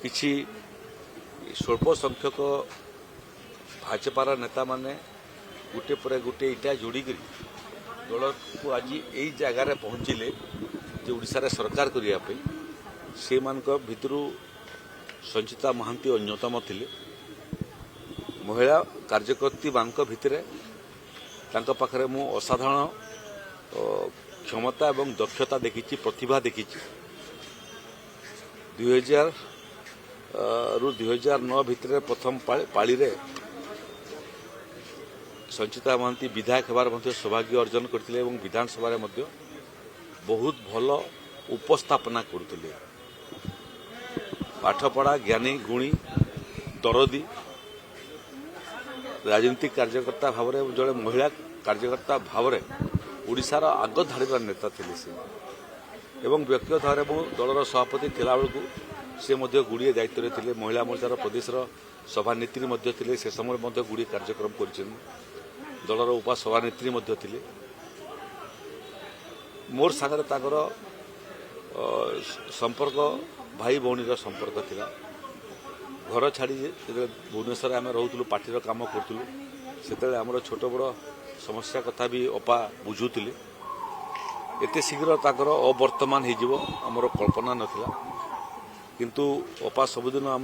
କିଛି ସ୍ୱଳ୍ପ ସଂଖ୍ୟକ ଭାଜପାର ନେତାମାନେ गोटे पर गोटे इटा जोड़िकी दल को आज यही जगार पहुँचले जो ओडिशा सरकार करने से भितर संचिता महांती अन्यतम थिले महिला कार्यकर्ती मान भितर पाखरे मु असाधारण क्षमता एवं दक्षता देखी प्रतिभा देखी 2000 रु 2009 भितर प्रथम पाली रे संचिता महांती विधायक होबार सौभाग्य अर्जन करते विधानसभा बहुत भल उपस्थापना करते पाठपढ़ा ज्ञानी गुणी दरदी राजनीतिक कार्यकर्ता भाव में जड़े महिला कार्यकर्ता भाव में ओडिशार आग धाड़ीर नेता थे से एवं व्यक्तिगत भाव में दलर सभापति थिला बेलू से गुड़िए दायित्व थे महिला मोर्चार प्रदेशर सभानेत्री थे से समय गुड़िए कार्यक्रम कर दलर उपसभानेत्री थे मोर सागर संपर्क भाई भौणी संपर्क थिला घर छाड़ी भुवनेश्वर आम रोलु पार्टी काम करूँ से आमर छोट बड़ समस्या कथा भी अपा बुझुले एत शीघ्र अवर्तमान होमर कल्पना नाला किंतु अपा सबुदिन आम